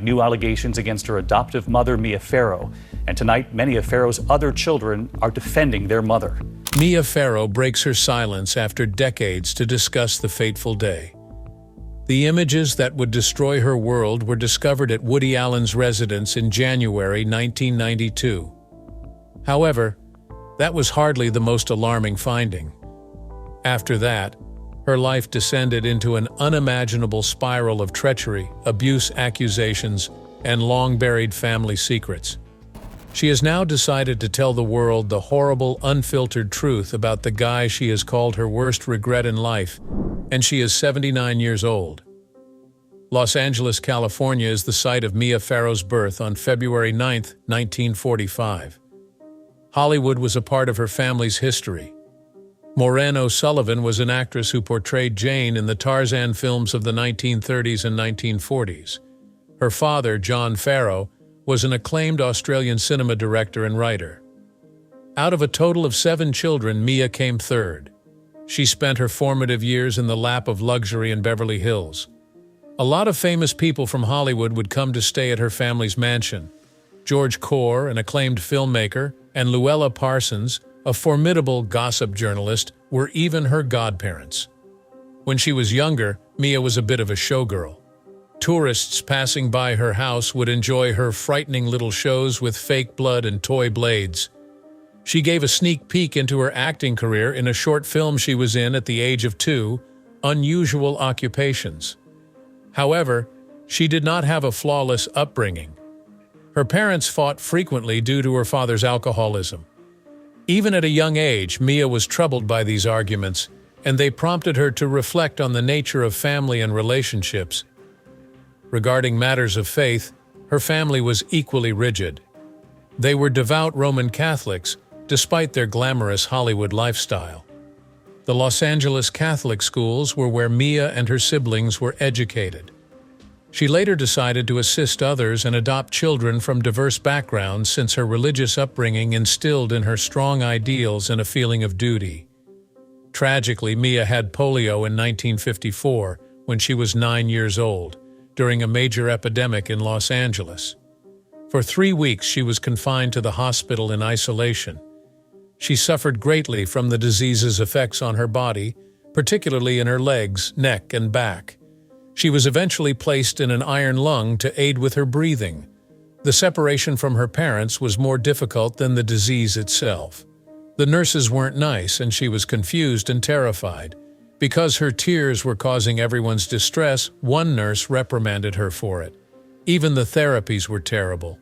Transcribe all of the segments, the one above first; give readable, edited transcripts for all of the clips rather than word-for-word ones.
new allegations against her adoptive mother, Mia Farrow. And tonight, many of Farrow's other children are defending their mother. Mia Farrow breaks her silence after decades to discuss the fateful day. The images that would destroy her world were discovered at Woody Allen's residence in January 1992. However, that was hardly the most alarming finding. After that, her life descended into an unimaginable spiral of treachery, abuse accusations, and long-buried family secrets. She has now decided to tell the world the horrible, unfiltered truth about the guy she has called her worst regret in life, and she is 79 years old. Los Angeles, California is the site of Mia Farrow's birth on February 9, 1945. Hollywood was a part of her family's history. Maureen O'Sullivan was an actress who portrayed Jane in the Tarzan films of the 1930s and 1940s. Her father, John Farrow, was an acclaimed Australian cinema director and writer. Out of a total of 7 children, Mia came third. She spent her formative years in the lap of luxury in Beverly Hills. A lot of famous people from Hollywood would come to stay at her family's mansion. George Corr, an acclaimed filmmaker, and Luella Parsons, a formidable gossip journalist, were even her godparents. When she was younger, Mia was a bit of a showgirl. Tourists passing by her house would enjoy her frightening little shows with fake blood and toy blades. She gave a sneak peek into her acting career in a short film she was in at the age of 2, Unusual Occupations. However, she did not have a flawless upbringing. Her parents fought frequently due to her father's alcoholism. Even at a young age, Mia was troubled by these arguments, and they prompted her to reflect on the nature of family and relationships. Regarding matters of faith, her family was equally rigid. They were devout Roman Catholics, despite their glamorous Hollywood lifestyle. The Los Angeles Catholic schools were where Mia and her siblings were educated. She later decided to assist others and adopt children from diverse backgrounds since her religious upbringing instilled in her strong ideals and a feeling of duty. Tragically, Mia had polio in 1954 when she was 9 years old, during a major epidemic in Los Angeles. For 3 weeks, she was confined to the hospital in isolation. She suffered greatly from the disease's effects on her body, particularly in her legs, neck, and back. She was eventually placed in an iron lung to aid with her breathing. The separation from her parents was more difficult than the disease itself. The nurses weren't nice, and she was confused and terrified. Because her tears were causing everyone's distress, one nurse reprimanded her for it. Even the therapies were terrible.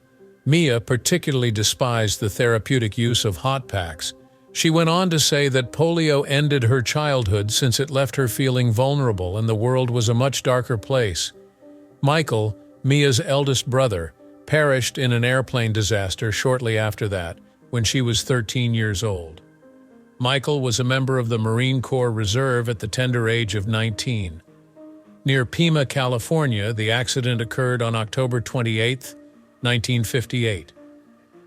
Mia particularly despised the therapeutic use of hot packs. She went on to say that polio ended her childhood since it left her feeling vulnerable and the world was a much darker place. Michael, Mia's eldest brother, perished in an airplane disaster shortly after that, when she was 13 years old. Michael was a member of the Marine Corps Reserve at the tender age of 19. Near Pima, California, the accident occurred on October 28, 1958.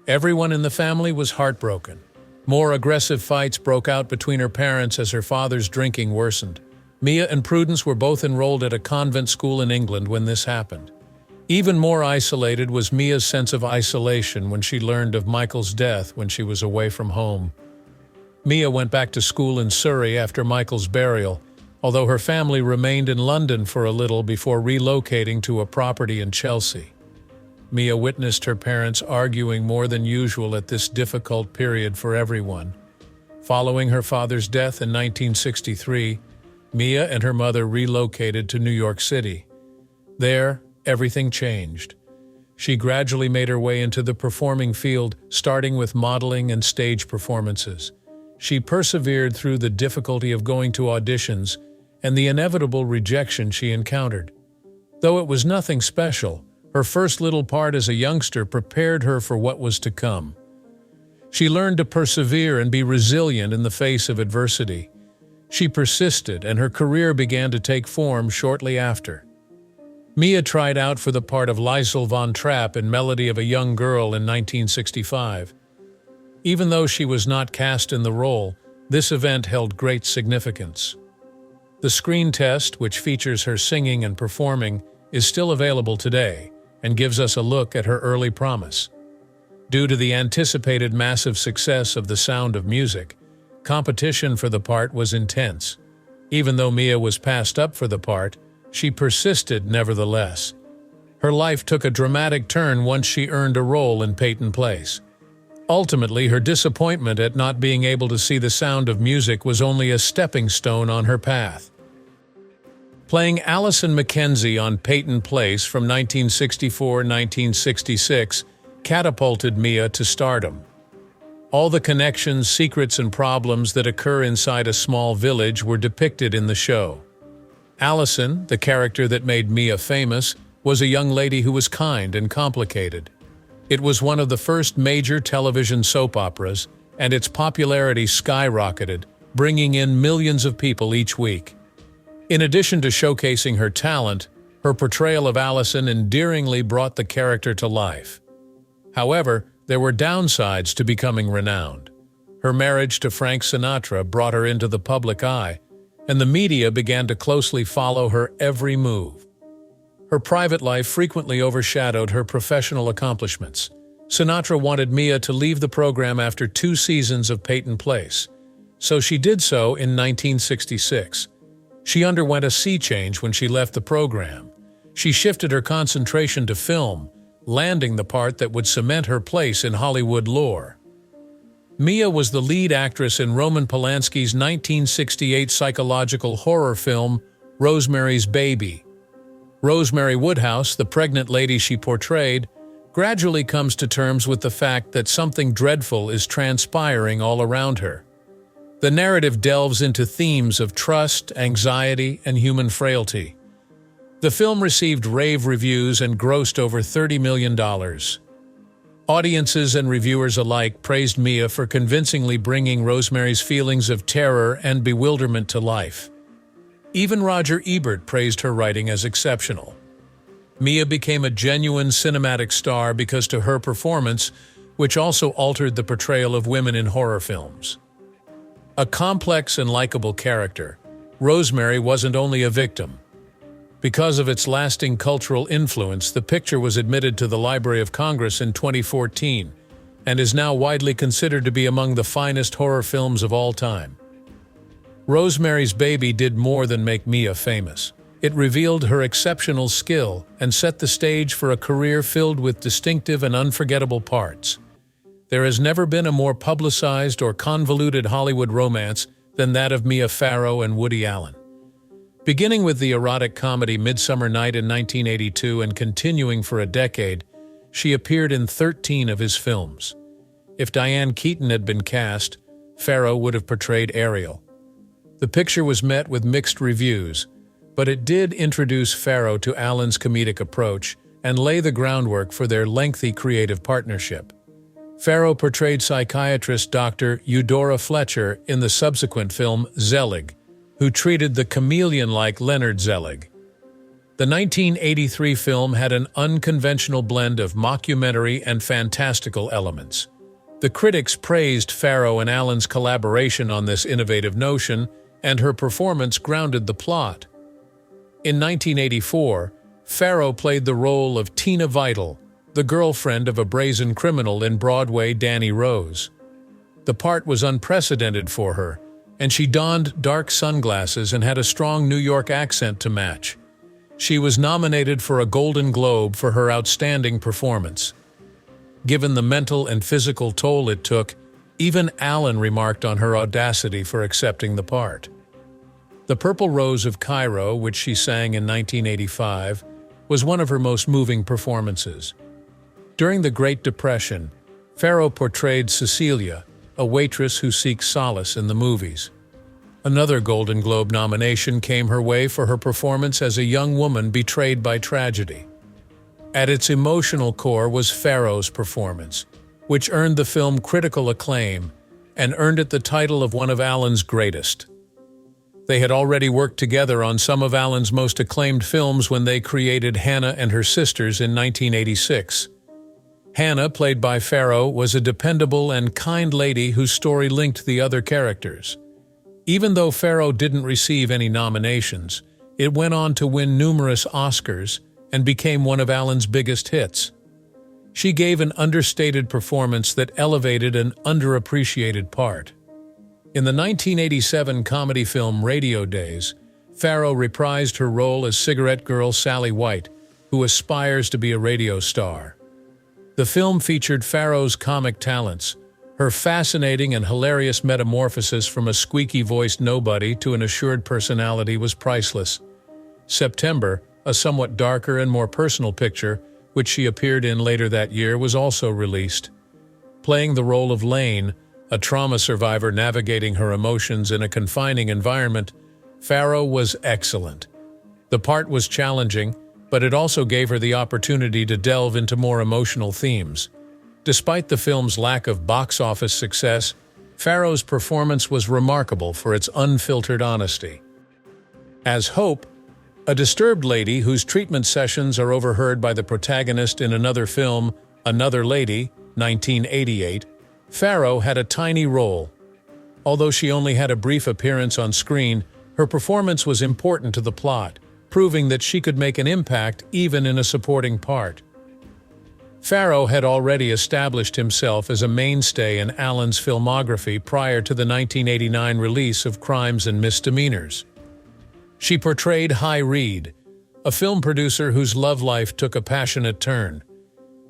Everyone in the family was heartbroken. More aggressive fights broke out between her parents as her father's drinking worsened. Mia and Prudence were both enrolled at a convent school in England when this happened. Even more isolated was Mia's sense of isolation when she learned of Michael's death when she was away from home. Mia went back to school in Surrey after Michael's burial, although her family remained in London for a little before relocating to a property in Chelsea. Mia witnessed her parents arguing more than usual at this difficult period for everyone. Following her father's death in 1963, Mia and her mother relocated to New York City. There, everything changed. She gradually made her way into the performing field, starting with modeling and stage performances. She persevered through the difficulty of going to auditions and the inevitable rejection she encountered. Though it was nothing special, her first little part as a youngster prepared her for what was to come. She learned to persevere and be resilient in the face of adversity. She persisted, and her career began to take form shortly after. Mia tried out for the part of Liesl von Trapp in Melody of a Young Girl in 1965. Even though she was not cast in the role, this event held great significance. The screen test, which features her singing and performing, is still available today, and gives us a look at her early promise. Due to the anticipated massive success of The Sound of Music, competition for the part was intense. Even though Mia was passed up for the part, she persisted nevertheless. Her life took a dramatic turn once she earned a role in Peyton Place. Ultimately, her disappointment at not being able to see The Sound of Music was only a stepping stone on her path. Playing Allison Mackenzie on Peyton Place from 1964-1966 catapulted Mia to stardom. All the connections, secrets, and problems that occur inside a small village were depicted in the show. Allison, the character that made Mia famous, was a young lady who was kind and complicated. It was one of the first major television soap operas, and its popularity skyrocketed, bringing in millions of people each week. In addition to showcasing her talent, her portrayal of Allison endearingly brought the character to life. However, there were downsides to becoming renowned. Her marriage to Frank Sinatra brought her into the public eye, and the media began to closely follow her every move. Her private life frequently overshadowed her professional accomplishments. Sinatra wanted Mia to leave the program after 2 seasons of Peyton Place, so she did so in 1966. She underwent a sea change when she left the program. She shifted her concentration to film, landing the part that would cement her place in Hollywood lore. Mia was the lead actress in Roman Polanski's 1968 psychological horror film, Rosemary's Baby. Rosemary Woodhouse, the pregnant lady she portrayed, gradually comes to terms with the fact that something dreadful is transpiring all around her. The narrative delves into themes of trust, anxiety, and human frailty. The film received rave reviews and grossed over $30 million. Audiences and reviewers alike praised Mia for convincingly bringing Rosemary's feelings of terror and bewilderment to life. Even Roger Ebert praised her writing as exceptional. Mia became a genuine cinematic star because to her performance, which also altered the portrayal of women in horror films. A complex and likable character, Rosemary wasn't only a victim. Because of its lasting cultural influence, the picture was admitted to the Library of Congress in 2014 and is now widely considered to be among the finest horror films of all time. Rosemary's Baby did more than make Mia famous. It revealed her exceptional skill and set the stage for a career filled with distinctive and unforgettable parts. There has never been a more publicized or convoluted Hollywood romance than that of Mia Farrow and Woody Allen. Beginning with the erotic comedy Midsummer Night in 1982 and continuing for a decade, she appeared in 13 of his films. If Diane Keaton had been cast, Farrow would have portrayed Ariel. The picture was met with mixed reviews, but it did introduce Farrow to Allen's comedic approach and lay the groundwork for their lengthy creative partnership. Farrow portrayed psychiatrist Dr. Eudora Fletcher in the subsequent film Zelig, who treated the chameleon-like Leonard Zelig. The 1983 film had an unconventional blend of mockumentary and fantastical elements. The critics praised Farrow and Allen's collaboration on this innovative notion, and her performance grounded the plot. In 1984, Farrow played the role of Tina Vital, the girlfriend of a brazen criminal in Broadway Danny Rose. The part was unprecedented for her, and she donned dark sunglasses and had a strong New York accent to match. She was nominated for a Golden Globe for her outstanding performance. Given the mental and physical toll it took, even Allen remarked on her audacity for accepting the part. The Purple Rose of Cairo, which she sang in 1985, was one of her most moving performances. During the Great Depression, Farrow portrayed Cecilia, a waitress who seeks solace in the movies. Another Golden Globe nomination came her way for her performance as a young woman betrayed by tragedy. At its emotional core was Farrow's performance, which earned the film critical acclaim and earned it the title of one of Allen's greatest. They had already worked together on some of Allen's most acclaimed films when they created Hannah and Her Sisters in 1986. Hannah, played by Farrow, was a dependable and kind lady whose story linked the other characters. Even though Farrow didn't receive any nominations, it went on to win numerous Oscars and became one of Allen's biggest hits. She gave an understated performance that elevated an underappreciated part. In the 1987 comedy film Radio Days, Farrow reprised her role as cigarette girl Sally White, who aspires to be a radio star. The film featured Farrow's comic talents. Her fascinating and hilarious metamorphosis from a squeaky-voiced nobody to an assured personality was priceless. September, a somewhat darker and more personal picture, which she appeared in later that year, was also released. Playing the role of Lane, a trauma survivor navigating her emotions in a confining environment, Farrow was excellent. The part was challenging, but it also gave her the opportunity to delve into more emotional themes. Despite the film's lack of box office success, Farrow's performance was remarkable for its unfiltered honesty. As Hope, a disturbed lady whose treatment sessions are overheard by the protagonist in another film, Another Lady, 1988, Farrow had a tiny role. Although she only had a brief appearance on screen, her performance was important to the plot, proving that she could make an impact even in a supporting part. Farrow had already established himself as a mainstay in Allen's filmography prior to the 1989 release of Crimes and Misdemeanors. She portrayed Hy Reed, a film producer whose love life took a passionate turn.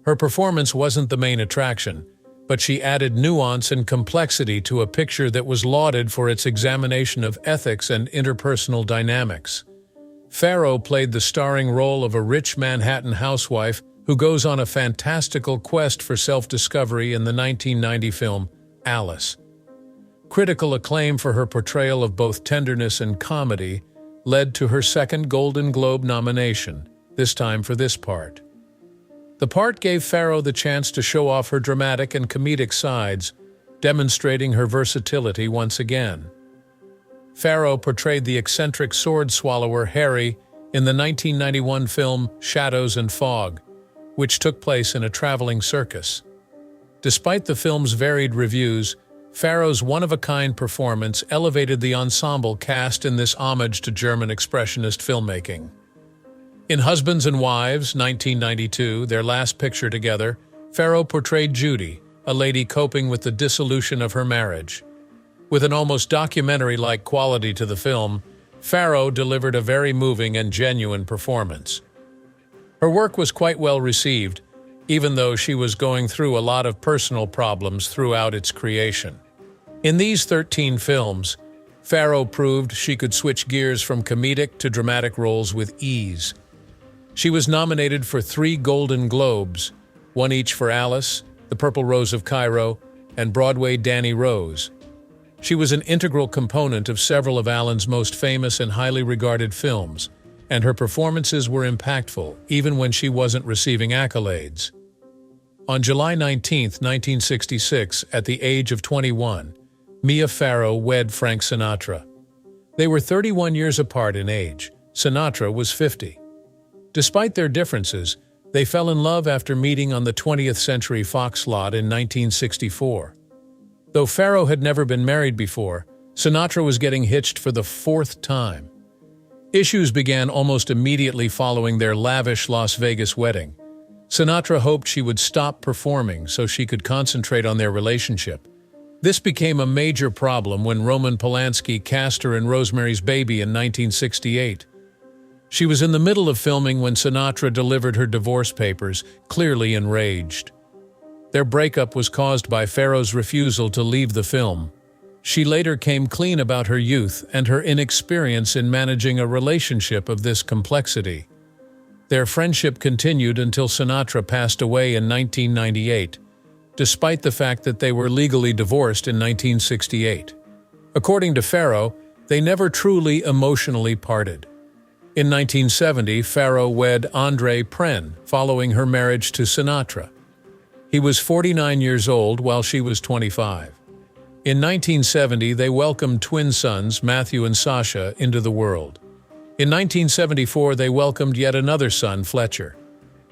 Her performance wasn't the main attraction, but she added nuance and complexity to a picture that was lauded for its examination of ethics and interpersonal dynamics. Farrow played the starring role of a rich Manhattan housewife who goes on a fantastical quest for self-discovery in the 1990 film Alice. Critical acclaim for her portrayal of both tenderness and comedy led to her second Golden Globe nomination, this time for this part. The part gave Farrow the chance to show off her dramatic and comedic sides, demonstrating her versatility once again. Farrow portrayed the eccentric sword swallower Harry in the 1991 film Shadows and Fog, which took place in a traveling circus. Despite the film's varied reviews, Farrow's one-of-a-kind performance elevated the ensemble cast in this homage to German expressionist filmmaking. In Husbands and Wives, 1992, their last picture together, Farrow portrayed Judy, a lady coping with the dissolution of her marriage. With an almost documentary-like quality to the film, Farrow delivered a very moving and genuine performance. Her work was quite well received, even though she was going through a lot of personal problems throughout its creation. In these 13 films, Farrow proved she could switch gears from comedic to dramatic roles with ease. She was nominated for 3 Golden Globes, one each for Alice, The Purple Rose of Cairo, and Broadway Danny Rose. She was an integral component of several of Allen's most famous and highly regarded films, and her performances were impactful, even when she wasn't receiving accolades. On July 19, 1966, at the age of 21, Mia Farrow wed Frank Sinatra. They were 31 years apart in age. Sinatra was 50. Despite their differences, they fell in love after meeting on the 20th Century Fox lot in 1964. Though Farrow had never been married before, Sinatra was getting hitched for the 4th time. Issues began almost immediately following their lavish Las Vegas wedding. Sinatra hoped she would stop performing so she could concentrate on their relationship. This became a major problem when Roman Polanski cast her in Rosemary's Baby in 1968. She was in the middle of filming when Sinatra delivered her divorce papers, clearly enraged. Their breakup was caused by Farrow's refusal to leave the film. She later came clean about her youth and her inexperience in managing a relationship of this complexity. Their friendship continued until Sinatra passed away in 1998, despite the fact that they were legally divorced in 1968. According to Farrow, they never truly emotionally parted. In 1970, Farrow wed Andre Pren, following her marriage to Sinatra. He was 49 years old while she was 25. In 1970, they welcomed twin sons, Matthew and Sasha, into the world. In 1974, they welcomed yet another son, Fletcher.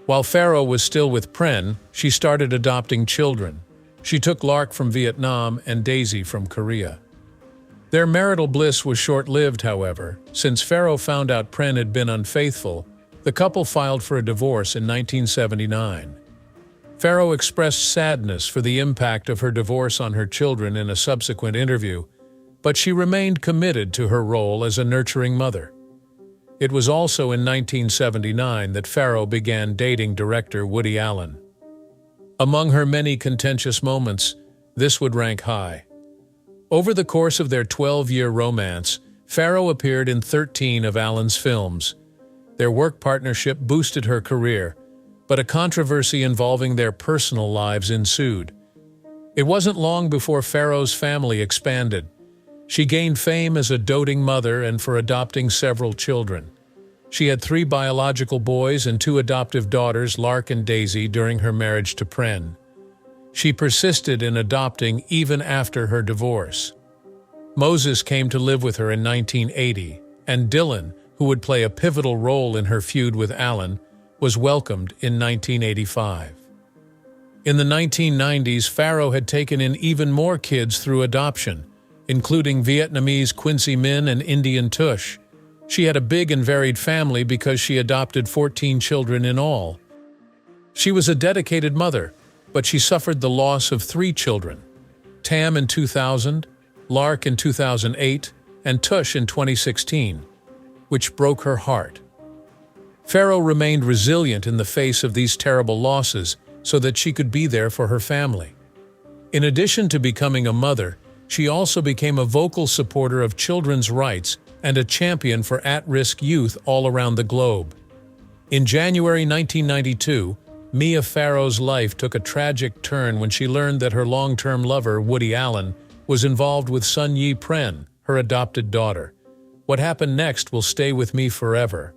While Farrow was still with Pren, she started adopting children. She took Lark from Vietnam and Daisy from Korea. Their marital bliss was short-lived, however. Since Farrow found out Pren had been unfaithful, The couple filed for a divorce in 1979. Farrow expressed sadness for the impact of her divorce on her children in a subsequent interview, but she remained committed to her role as a nurturing mother. It was also in 1979 that Farrow began dating director Woody Allen. Among her many contentious moments, this would rank high. Over the course of their 12-year romance, Farrow appeared in 13 of Allen's films. Their work partnership boosted her career, but a controversy involving their personal lives ensued. It wasn't long before Farrow's family expanded. She gained fame as a doting mother and for adopting several children. She had 3 biological boys and 2 adoptive daughters, Lark and Daisy, during her marriage to Pren. She persisted in adopting even after her divorce. Moses came to live with her in 1980, and Dylan, who would play a pivotal role in her feud with Allen, was welcomed in 1985. In the 1990s, Farrow had taken in even more kids through adoption, including Vietnamese Quincy Minh and Indian Tush. She had a big and varied family because she adopted 14 children in all. She was a dedicated mother, but she suffered the loss of 3 children: Tam in 2000, Lark in 2008, and Tush in 2016, which broke her heart. Farrow remained resilient in the face of these terrible losses so that she could be there for her family. In addition to becoming a mother, she also became a vocal supporter of children's rights and a champion for at-risk youth all around the globe. In January 1992, Mia Farrow's life took a tragic turn when she learned that her long-term lover, Woody Allen, was involved with Sun Yee Pren, her adopted daughter. What happened next will stay with me forever.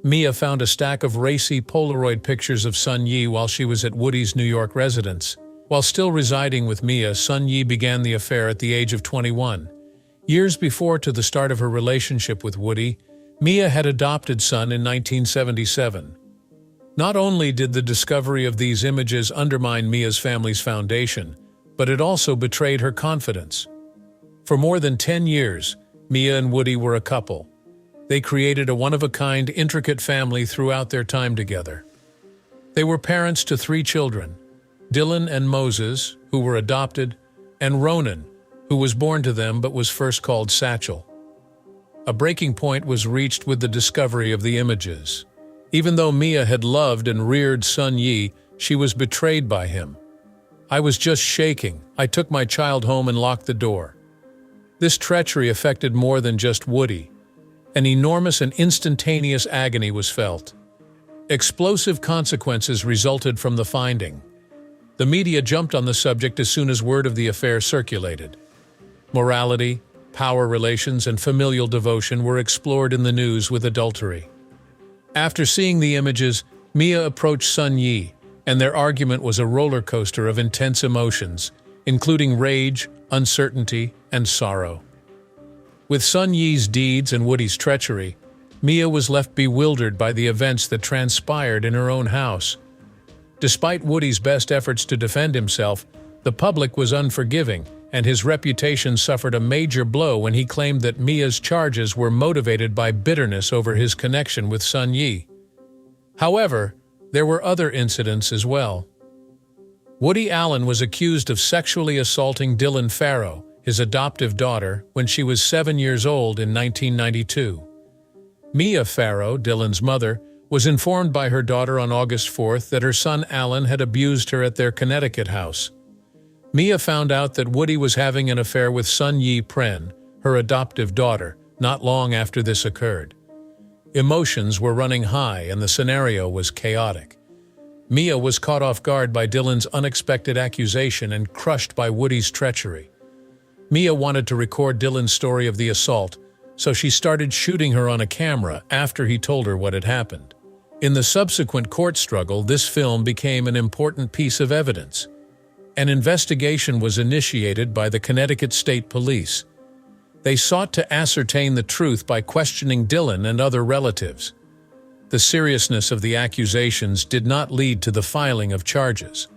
Mia found a stack of racy Polaroid pictures of Sun Yee while she was at Woody's New York residence. While still residing with Mia, Sun Yee began the affair at the age of 21. Years before to the start of her relationship with Woody, Mia had adopted Sun in 1977. Not only did the discovery of these images undermine Mia's family's foundation, but it also betrayed her confidence. For more than 10 years, Mia and Woody were a couple. They created a one-of-a-kind, intricate family throughout their time together. They were parents to 3 children: Dylan and Moses, who were adopted, and Ronan, who was born to them but was first called Satchel. A breaking point was reached with the discovery of the images. Even though Mia had loved and reared Sun Yee, she was betrayed by him. "I was just shaking. I took my child home and locked the door." This treachery affected more than just Woody. An enormous and instantaneous agony was felt. Explosive consequences resulted from the finding. The media jumped on the subject as soon as word of the affair circulated. Morality, power relations, and familial devotion were explored in the news with adultery. After seeing the images, Mia approached Sun Yee, and their argument was a roller coaster of intense emotions, including rage, uncertainty, and sorrow. With Sun Yee's deeds and Woody's treachery, Mia was left bewildered by the events that transpired in her own house. Despite Woody's best efforts to defend himself, the public was unforgiving, and his reputation suffered a major blow when he claimed that Mia's charges were motivated by bitterness over his connection with Sun Yee. However, there were other incidents as well. Woody Allen was accused of sexually assaulting Dylan Farrow, his adoptive daughter, when she was 7 years old in 1992. Mia Farrow, Dylan's mother, was informed by her daughter on August 4th that her son Allen had abused her at their Connecticut house. Mia found out that Woody was having an affair with Sun Yee Pren, her adoptive daughter, not long after this occurred. Emotions were running high and the scenario was chaotic. Mia was caught off guard by Dylan's unexpected accusation and crushed by Woody's treachery. Mia wanted to record Dylan's story of the assault, so she started shooting her on a camera after he told her what had happened. In the subsequent court struggle, this film became an important piece of evidence. An investigation was initiated by the Connecticut State Police. They sought to ascertain the truth by questioning Dylan and other relatives. The seriousness of the accusations did not lead to the filing of charges.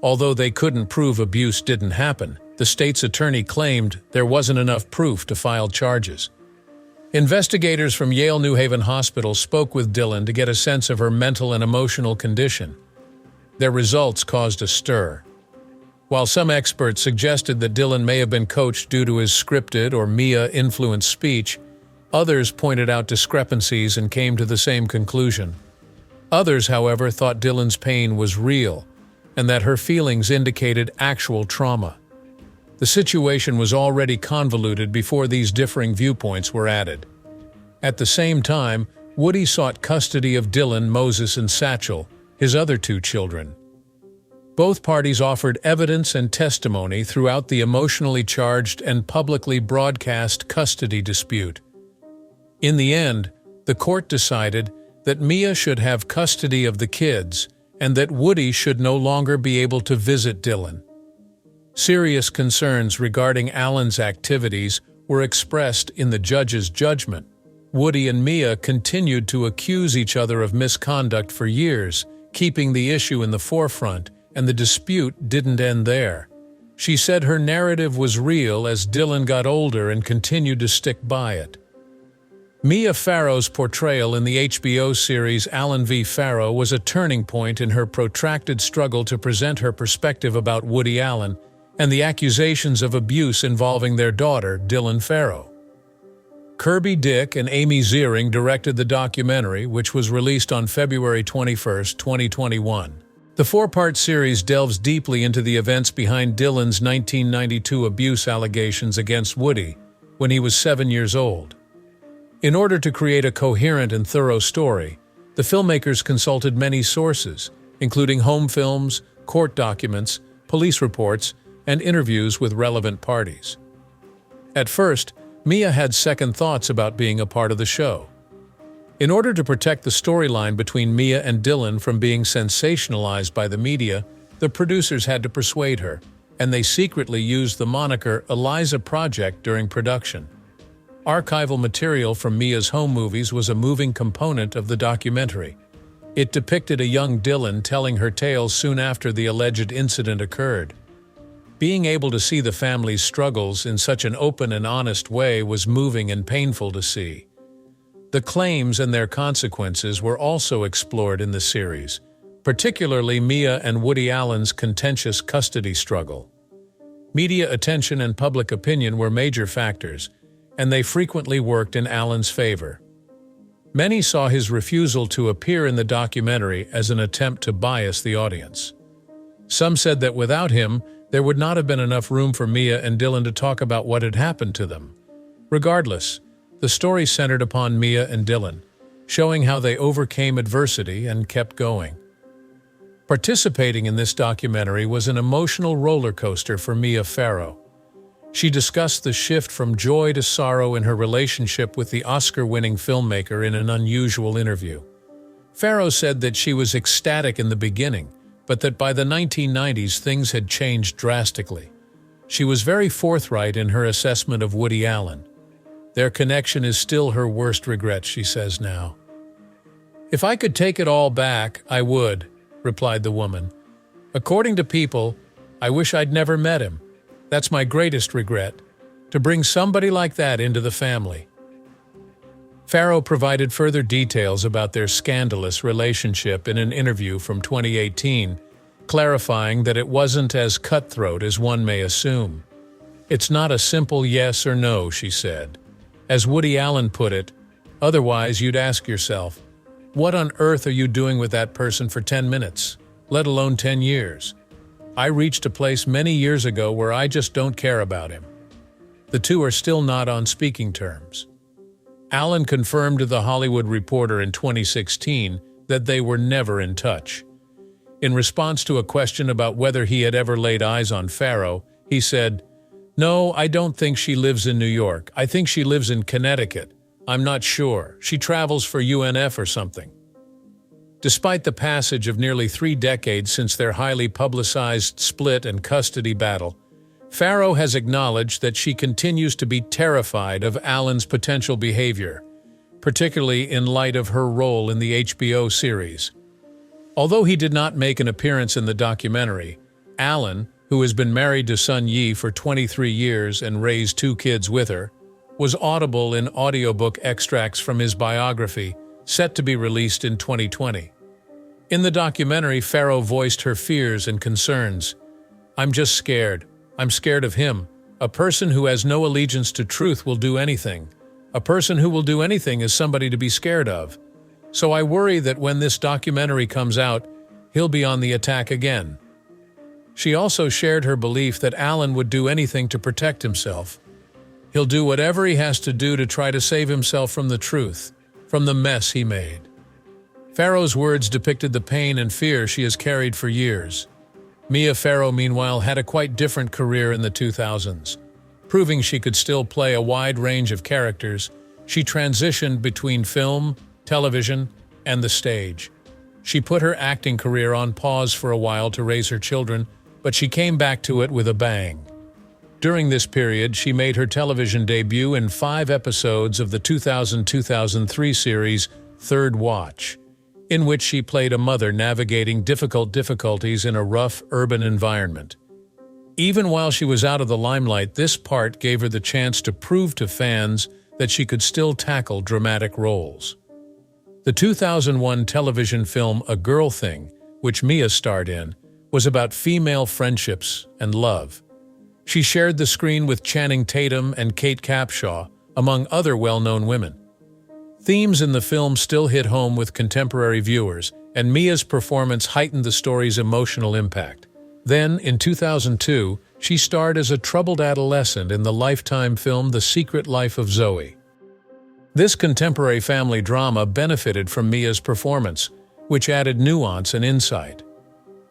Although they couldn't prove abuse didn't happen, the state's attorney claimed there wasn't enough proof to file charges. Investigators from Yale New Haven Hospital spoke with Dylan to get a sense of her mental and emotional condition. Their results caused a stir. While some experts suggested that Dylan may have been coached due to his scripted or Mia-influenced speech, others pointed out discrepancies and came to the same conclusion. Others, however, thought Dylan's pain was real and that her feelings indicated actual trauma. The situation was already convoluted before these differing viewpoints were added. At the same time, Woody sought custody of Dylan, Moses, and Satchel, his other two children. Both parties offered evidence and testimony throughout the emotionally charged and publicly broadcast custody dispute. In the end, the court decided that Mia should have custody of the kids and that Woody should no longer be able to visit Dylan. Serious concerns regarding Alan's activities were expressed in the judge's judgment. Woody and Mia continued to accuse each other of misconduct for years, keeping the issue in the forefront, and the dispute didn't end there. She said her narrative was real as Dylan got older and continued to stick by it. Mia Farrow's portrayal in the HBO series Alan v. Farrow was a turning point in her protracted struggle to present her perspective about Woody Allen and the accusations of abuse involving their daughter, Dylan Farrow. Kirby Dick and Amy Ziering directed the documentary, which was released on February 21, 2021. The four-part series delves deeply into the events behind Dylan's 1992 abuse allegations against Woody when he was 7 years old. In order to create a coherent and thorough story, the filmmakers consulted many sources, including home films, court documents, police reports, and interviews with relevant parties. At first, Mia had second thoughts about being a part of the show. In order to protect the storyline between Mia and Dylan from being sensationalized by the media, the producers had to persuade her, and they secretly used the moniker Eliza Project during production. Archival material from Mia's home movies was a moving component of the documentary. It depicted a young Dylan telling her tales soon after the alleged incident occurred. Being able to see the family's struggles in such an open and honest way was moving and painful to see. The claims and their consequences were also explored in the series, particularly Mia and Woody Allen's contentious custody struggle. Media attention and public opinion were major factors, and they frequently worked in Allen's favor. Many saw his refusal to appear in the documentary as an attempt to bias the audience. Some said that without him, there would not have been enough room for Mia and Dylan to talk about what had happened to them. Regardless, the story centered upon Mia and Dylan, showing how they overcame adversity and kept going. Participating in this documentary was an emotional roller coaster for Mia Farrow. She discussed the shift from joy to sorrow in her relationship with the Oscar-winning filmmaker in an unusual interview. Farrow said that she was ecstatic in the beginning, but that by the 1990s things had changed drastically. She was very forthright in her assessment of Woody Allen. Their connection is still her worst regret, she says now. "If I could take it all back, I would," replied the woman. "According to people, I wish I'd never met him. That's my greatest regret, to bring somebody like that into the family." Farrow provided further details about their scandalous relationship in an interview from 2018, clarifying that it wasn't as cutthroat as one may assume. "It's not a simple yes or no," she said. As Woody Allen put it, "Otherwise you'd ask yourself, what on earth are you doing with that person for 10 minutes, let alone 10 years? I reached a place many years ago where I just don't care about him." The two are still not on speaking terms. Allen confirmed to The Hollywood Reporter in 2016 that they were never in touch. In response to a question about whether he had ever laid eyes on Farrow, he said, "No, I don't think she lives in New York. I think she lives in Connecticut. I'm not sure. She travels for UNF or something." Despite the passage of nearly 3 decades since their highly publicized split and custody battle, Farrow has acknowledged that she continues to be terrified of Allen's potential behavior, particularly in light of her role in the HBO series. Although he did not make an appearance in the documentary, Allen, who has been married to Sun Yi for 23 years and raised 2 kids with her, was audible in audiobook extracts from his biography, set to be released in 2020. In the documentary, Farrow voiced her fears and concerns. "I'm just scared. I'm scared of him. A person who has no allegiance to truth will do anything. A person who will do anything is somebody to be scared of. So I worry that when this documentary comes out, he'll be on the attack again." She also shared her belief that Alan would do anything to protect himself. He'll do whatever he has to do to try to save himself from the truth, from the mess he made. Farrow's words depicted the pain and fear she has carried for years. Mia Farrow, meanwhile, had a quite different career in the 2000s. Proving she could still play a wide range of characters, she transitioned between film, television, and the stage. She put her acting career on pause for a while to raise her children, but she came back to it with a bang. During this period, she made her television debut in 5 episodes of the 2000-2003 series Third Watch, in which she played a mother navigating difficulties in a rough, urban environment. Even while she was out of the limelight, this part gave her the chance to prove to fans that she could still tackle dramatic roles. The 2001 television film A Girl Thing, which Mia starred in, was about female friendships and love. She shared the screen with Channing Tatum and Kate Capshaw, among other well-known women. Themes in the film still hit home with contemporary viewers, and Mia's performance heightened the story's emotional impact. Then, in 2002, she starred as a troubled adolescent in the Lifetime film The Secret Life of Zoe. This contemporary family drama benefited from Mia's performance, which added nuance and insight.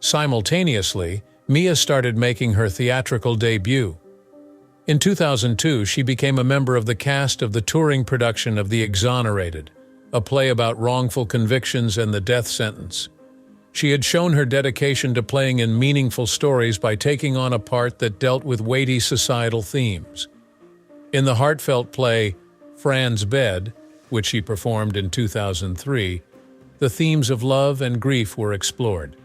Simultaneously, Mia started making her theatrical debut. In 2002, she became a member of the cast of the touring production of The Exonerated, a play about wrongful convictions and the death sentence. She had shown her dedication to playing in meaningful stories by taking on a part that dealt with weighty societal themes. In the heartfelt play Fran's Bed, which she performed in 2003, the themes of love and grief were explored.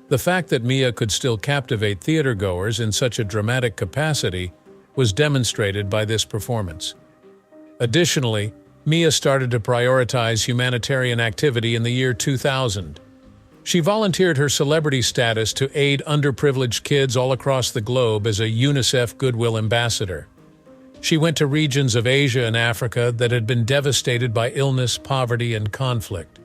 The fact that Mia could still captivate theatergoers in such a dramatic capacity was demonstrated by this performance. Additionally, Mia started to prioritize humanitarian activity in the year 2000. She volunteered her celebrity status to aid underprivileged kids all across the globe as a UNICEF Goodwill Ambassador. She went to regions of Asia and Africa that had been devastated by illness, poverty, and conflict.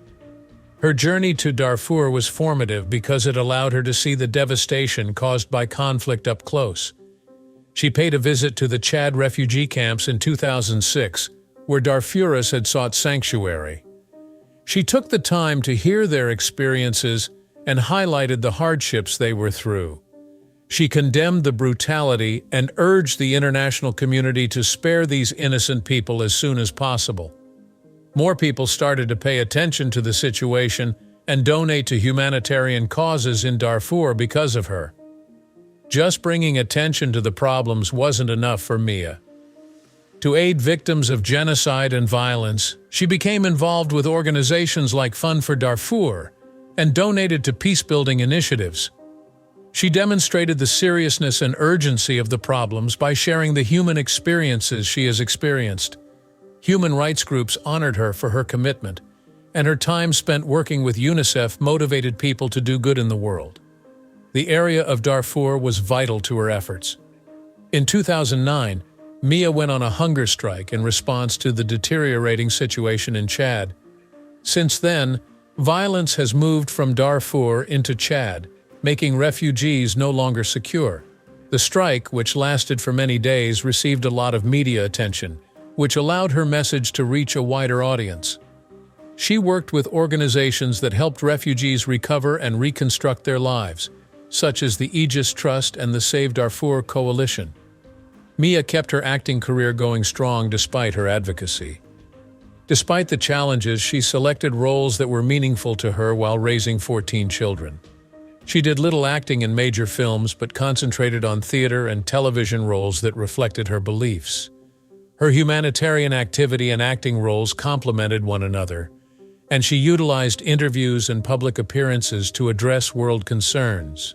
Her journey to Darfur was formative because it allowed her to see the devastation caused by conflict up close. She paid a visit to the Chad refugee camps in 2006, where Darfuris had sought sanctuary. She took the time to hear their experiences and highlighted the hardships they were through. She condemned the brutality and urged the international community to spare these innocent people as soon as possible. More people started to pay attention to the situation and donate to humanitarian causes in Darfur because of her. Just bringing attention to the problems wasn't enough for Mia. To aid victims of genocide and violence, she became involved with organizations like Fund for Darfur and donated to peace-building initiatives. She demonstrated the seriousness and urgency of the problems by sharing the human experiences she has experienced. Human rights groups honored her for her commitment, and her time spent working with UNICEF motivated people to do good in the world. The area of Darfur was vital to her efforts. In 2009, Mia went on a hunger strike in response to the deteriorating situation in Chad. Since then, violence has moved from Darfur into Chad, making refugees no longer secure. The strike, which lasted for many days, received a lot of media attention, which allowed her message to reach a wider audience. She worked with organizations that helped refugees recover and reconstruct their lives, such as the Aegis Trust and the Save Darfur Coalition. Mia kept her acting career going strong despite her advocacy. Despite the challenges, she selected roles that were meaningful to her while raising 14 children. She did little acting in major films but concentrated on theater and television roles that reflected her beliefs. Her humanitarian activity and acting roles complemented one another, and she utilized interviews and public appearances to address world concerns.